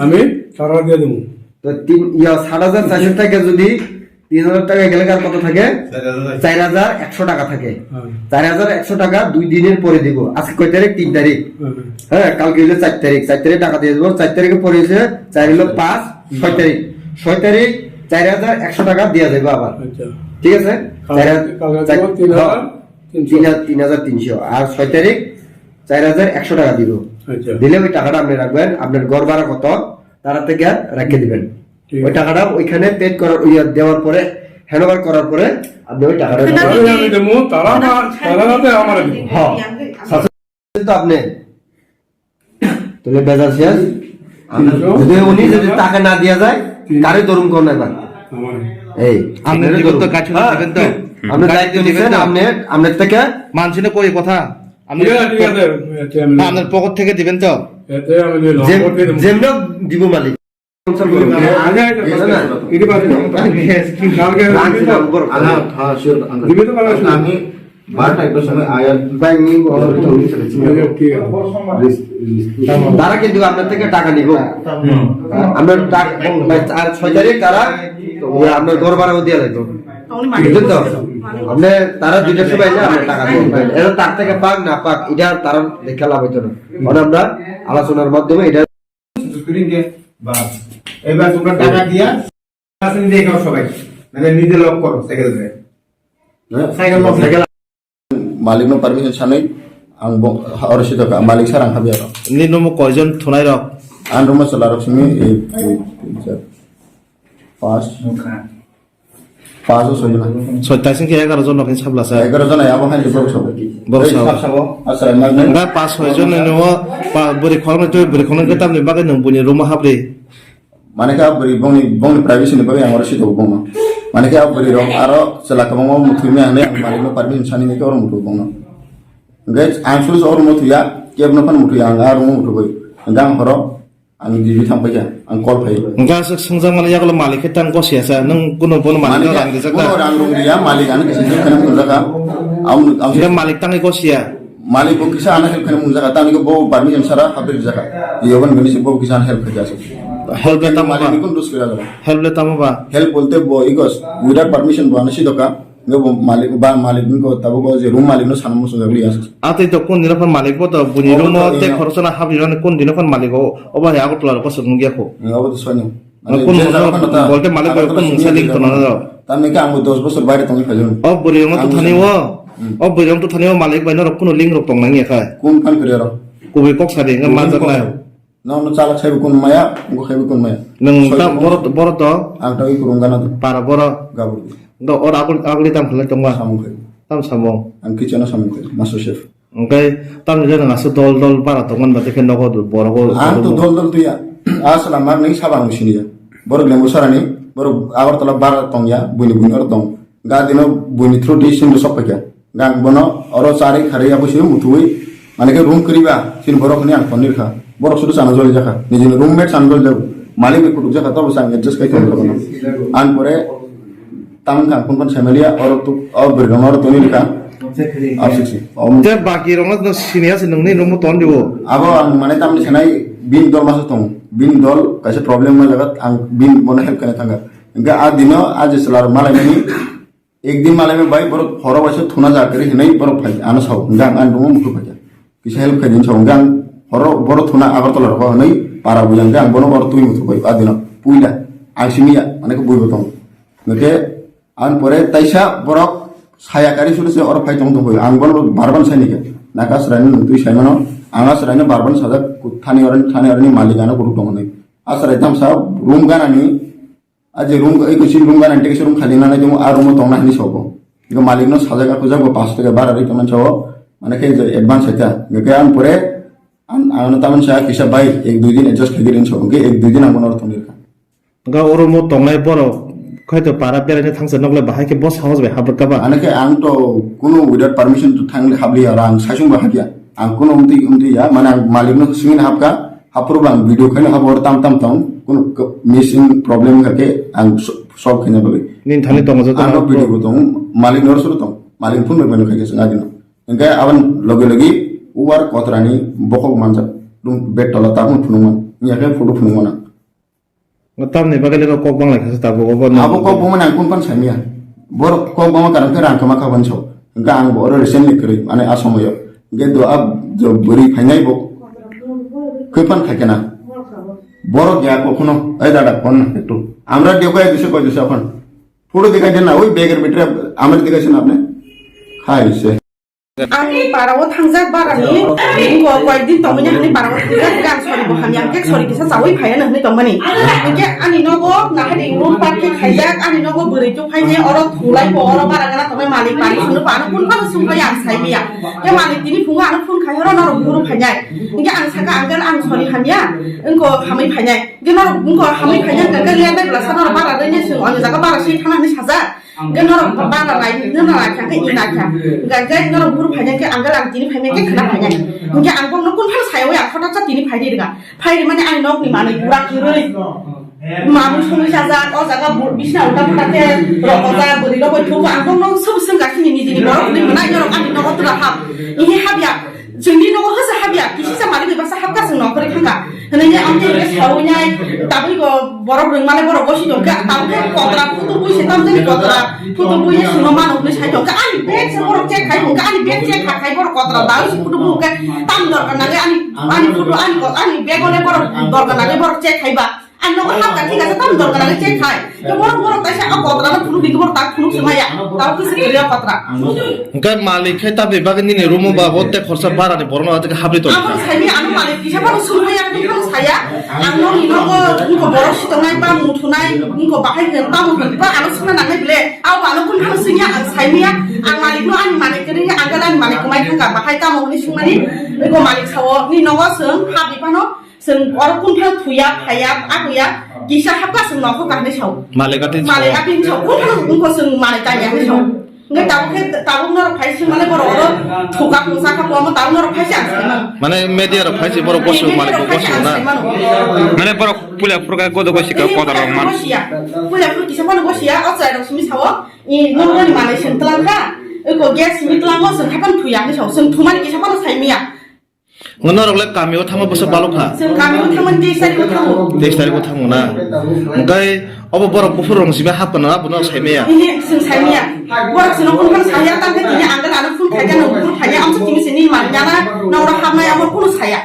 আমি 4,000 দিয়ে দেবো। তো 7,400 টাকা যদি 3,000 টাকা গেলে কার কত থাকে? 4,100 টাকা থাকে। 4,100 টাকা 2 দিনের পরে দিব। আজকে কয় তারিখ? 3 তারিখ। হ্যাঁ, কালকে হলো 4 তারিখ। 4 তারিখ টাকা দিয়ে দেবো। 4 তারিখে পরে এসে 4 হলো 5, 6 তারিখ। 6 তারিখ 4,100 টাকা দেওয়া যাবে আবার। ঠিক আছে? 3,300 আর 6 তারিখ 4,100 টাকা দিব। দিলে ওই টাকাটা আপনি রাখবেন। আপনার ঘর ভাড়া কত তারা থেকে রেখে দিবেন। ওই টাকাটা ওইখানে পেড করার দেওয়ার পরে হ্যান্ডওভার করার পরে আপনি ওই টাকাটা আপনি তাহলে বেজার শেষ। যদি উনি যদি টাকা না দেওয়া যায় কারে ধরুন কোন এবার এই আপনি তো কাজ দিবেন তো আপনি দায়িত্ব নিবেন। আপনার থেকে মানছিনে কই কথা আপনার পকেট থেকে দিবেন তো যেমন দিব মালিক। তারা কিন্তু আপনার থেকে টাকা নিব। আপনার 6 তারিখ তারা আপনার ঘর ভাড়াও দিয়ে লাগবে। বুঝলেন তো? আপনি তারা 2টার সময় আপনার টাকা দিবেন। এটা তার থেকে পাক না পাক এটা তারা দেখে লাভ হইতো না। আমরা আলোচনার মাধ্যমে এটা এবার তোমরা টাকা দিয়া দেখো সবাই মানে নিজে লক করো সাইকেল মালিক নো পারমিশন সানাই আং অরসিত কা মালিক সার আং হাবি আর নি নমো কয়জন থনাই রক আন রুম চলা রক সিমি 5 ও 6 জন 27 কে 11 জন নকে ছাবলাসা 11 জন আবো হাই বড় সব আসলে না 5-6 জন নো বরি খরমে তো বরি খরমে কে তামনি বাগে নং বুনি রুম হাবরে মানে ka beri bong privacy ni bagai ang orsi to bong মানে ka beri rom aro sela ka bong muthumi ane malik no permission sani ni ka or mutu bong guys ansus or mutu ya keb no pan mutu ya ang ar mutu boy ngam horo ang dibi tham pa ya ang call phai nga sangjang mane yakolo malik ke tang ko sia sa nang kuno bon malik no rang dijak kuno rang rung dia malik ane kisi kana mun jaka am dia malik tang ko sia malik ko kisa ana help kana mun jaka tani ko bo permission sara habir jaka yoban gani se bo kisan help kha jasa help le tamo malik kun dus kira help le tamo ba help bolte bo igos without permission bo anasi doka ngebo malik ba malik ko tabo ko je room malik no sanam so jabli as ate to kon dina kon malik bo to buni room te khorosona habirone kon dina kon malik o oba ya ko tlar ko sunu gya ko oba to sonyo kon bolte malik ko kon musaling to na do tami ka ang 10 বছর বাইরে তুমি খাইজন o buri room to thani wo o buri room to thani wo malik ba no kono link rok tong nang ya kha কোন কান করে র kubi kok sari ngam majak na no chalak sai kun maya go khai kun maya nang ta boro to ang tawi kurung gana para boro gabur do or agli tam khla tong ma samung khai tam samong ang kichana samung khai master chef okay tam je na asu dol para tongan ba tekhen nogo boro go ang to dol tuya asala mar nei sabang musini ja boro lembu sarani boro agar tala bar tong ya buni or tong ga dino buni through dish in sop pakya gang bono oro sari khariya bosi mutui মানে কে room করিবা scene বড় খনি আন পনির খা বড় শুধু সানা জল জাখা নিজে roommate সান জল যাব মালিক কুটু জাখা তব সাং এডজাস্ট কাই করব না আন পরে তাম খা কোন কোন ফ্যামিলিয়া আর তো আর বরগম আর তনি লিখা আসিছি যে বাকি রং না সিনিয়া সিন ননি রুম তন দিব আবো মানে তাম নি সেনাই বিন দল মাস তং বিন দল কাছে প্রবলেম মা লাগাত আং বিন বনা হেল্প কানে থাঙ্গা গা আ দিনো আজ সলার মালাই নি एक दिन माले में भाई बरो हरो बसे थुना जा करे नहीं बरो फाइ आनो साव गां आन दम मुखु फाइ किसे हेल्प खाइदिन साव गां हरो बरो थुना आगर तलर हो नै पारा बुजां गां बनो बरो तुइ मुखु फाइ आदिन पुइला आंसिमिया माने को बुइबो तंग नके आन परे ताइसा बरो साया कारि सुरसे और फाइ तंग दंबो आं बनो बारबान साइनिके नाकास रानि तुइ साइमानो आंगास रानि बारबान साजा थानि अरनि मालिकानो गुरु दंग नै आसराय दामसा रूम गानानि आज रूम एक रूम गाना टेक्स रूम खाली ना जो आ रूम तंगना हनी सबो इको मालिक न साजा को जाबो 5 টাকা बार रे तमन छो माने के एडवांस हेता गके आन परे आन तमन सा किसा भाई 1-2 दिन एडजस्ट खगिरिन छो के 1-2 दिन आमन और तंगिर का गा और मो तंगनाय बरो खयतो पारा पेरे थांस नगले बाहाय के बस हाउस बे हाब काबा आने के आं तो कुनो विदाउट परमिशन तो थांग हाबली आर आं सासुं बाहाया आं कुनो उमति या माने मालिक न सिमिन हाबका हापुरबां वीडियो खने हाबर ताम कुनो मिसिंग प्रॉब्लम करके आं सॉल्व खने बबे निन थानि तंग जो आं वीडियो तो मालिक नर सुरु तंग मालिक फुन बे खगे संगा दिन इनके आवन लगे लगी उवार कतरानी बखक मानजा bed tola tamu phunungan nya ke photo phunungan Ngetam nih bagai lego kok bang lagi setabu kok abo ko buman ang kun pan samia bor ko bang kan ke rang kama ka bancho ga ang bor resen ni kri ane asomoyo ge do ab jo buri phainai bo koi pan khakena bor gya ko kuno ai dada kon একটু আমরা দেখাই দিছে কই দিছে এখন photo দেখাই দেন না ওই ব্যাগের ভিতরে আমরা দেখাইছেন আপনি খাইছে Ani parawo thangja barani ko koidin tomanya ani parawo thangja gan sori bo hamyang kek sori kisa sawi phaya na ni tomani ke ani nogo na hadi room park ke khaija ani nogo buri chu phai je oro thulai bo oro baragana tomai malik pani sunu pa pun pa sumpa yang sai biya ke malik tini phunga anu phun khai ro noro buru phanyai ke ang saka anggan ang sori hamya engko hamai phanyai ke noro engko hamai phanyai ke lian dai bla sanor bara dai ni sung ani jaga bara si thana ni saja ke noro bara lai ni na la kha ke ina kha ga noro buru phanyai ke anggal ang tini phanyai ke khana phanyai ke ang bong no kun phal sayo ya khota cha tini phai dega phai mane ani nok ni mane pura kiroi মানুষ সমস্যা যা ও জায়গা বিছনা উল্টা পুল্টাতে রকজা বলিল বইথু আং বং নং সব গাখিনি নিজেনি বড় খুলি মনা ইয়র আমি নগদ তুলা হাব ইহি হাবিয়া जोंनि न'आव होसा हाबिया किसिसा मारि बेबासा हाबगासिनो न'खरै थांगा होनैनि आंनि बे सावैनाय दाबै बर' रोंमाले बर' बसि दंका तामके कदरा फुटु बुइसे तामजोनि कदरा फुटु बुइसे सुनो मानबनि साइ दंका आनि बेग से बर' चेक खाइ दंका आनि बेग चेक खाइ बर' कदरा दाउ फुटु बुके ताम दरकार नागे आनि फुटु आनि बेगने बर' दरकार नागे बर' चेक खाइबा आनि न'आव हाबगा ठीक আছে ताम दरकार नागे चेक खाइ के बर' ताइसा कदरा फुटु बिगो बर' ता फुटु समाया दाउ किसि गैया कदरा Enggak malik kita bebas ini rumah bawa teh korsa bara nih borno atau habis tuh. Aku saya anu malik bisa baru suruh yang itu saya anu niko boros itu naik bang mutunai niko pakai genta mungkin pak anu semua nanti beli aku anu pun harus senya saya an malik no an malik kerja angkat an malik kemai kan pakai kamu ini semua nih niko malik sawo nih nawa seng habis pano seng orang pun kan tuya kaya aku ya kisah apa seng nawa kan nih sawo Malik atin sawo pun harus niko seng malik tanya nih sawo nggak tahu nor paisi mana boro tukak musaka kamu tahu nor paisi asli Mana media ro pasti baru bos malik bos na. Mana baru punya program kode kau sih kau kotor orang mana? punya kisah mana bos ya outside of sini sawo ini nor di mana sih telangka eko gas sini telangka sih kapan tuya nih sawo sih tuman kisah mana saya mia Ngono ro lek kami utama bos balok ha. sih kami utama di sana utama Dek tadi utama na. Enggak apa baru pufurong sih hap na apa na saya mea. ini sih saya mia buat sih nongkrong kan saya tapi ini angkat anak pun kaya nongkrong kaya amsa kimi sini mana nora hamna yang mau pun saya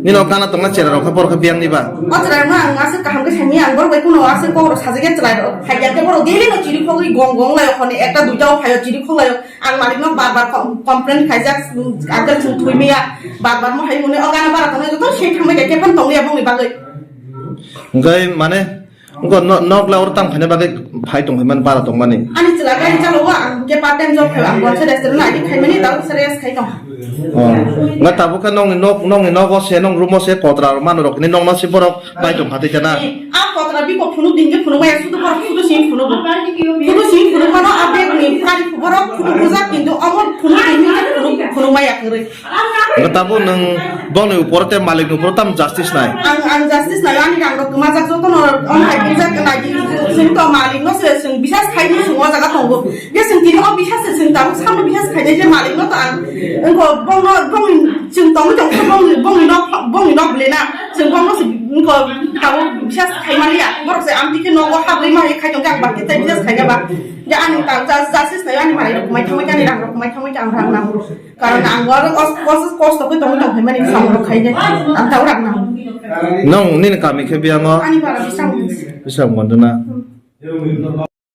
Ni no kana tong na cera ro kapor ka biang ni ba. Otra ma ngase kaham ke sami angor bai kuno ase ko ro sajege chlai khaya ke boro deli no chiri khogri gong gong lai khone ekta duitao phayo chiri khoglai ang malik no bar bar complain khaijak agar chung thuimia bar bar mo hai mune ogana bara tone to sei thamai ke pan tong ya bong ni bagai Enggak mana Enggak nok la orang phane bagai phai tong man para tong mani. ani chila kai chalo wa ke part time job phayo ang bon se restaurant ai khai mani tau serious khai tong Enggak tahu kan nong ko se nong rumo se kotra manu rok ni nong nasi borok pai tong hati jana. a kotra bi ko phunu dingge phunu ma sudu bor sudu sin phunu mano abe ni kari borok phunu buza kintu amon phunu dingge phunu ma ya kere Enggak tahu neng bong ni upor te malik ni upor tam justice nai. ang justice na yani ang kumajak joto no on hai bisa kena ji sing to malik no se sing bisa khai ni sing jaga tonggo ya sing tini o bisa sing tahu sam bisa khai ni malik no to ang engko bong sing tong bong no blena sing bong no sing engko tahu bisa khai mali ya bor se am tike no go habli ma khai tong kang bakti te bisa khai ba ya ani tahu justice na yani malik kumai thamai kan rang kumai thamai kan rang na karena angor kos to ko tong hai mani sam ro khai ni am tahu rang na Nong ni kami ke biang o. ani para bisa Bisa ngon na.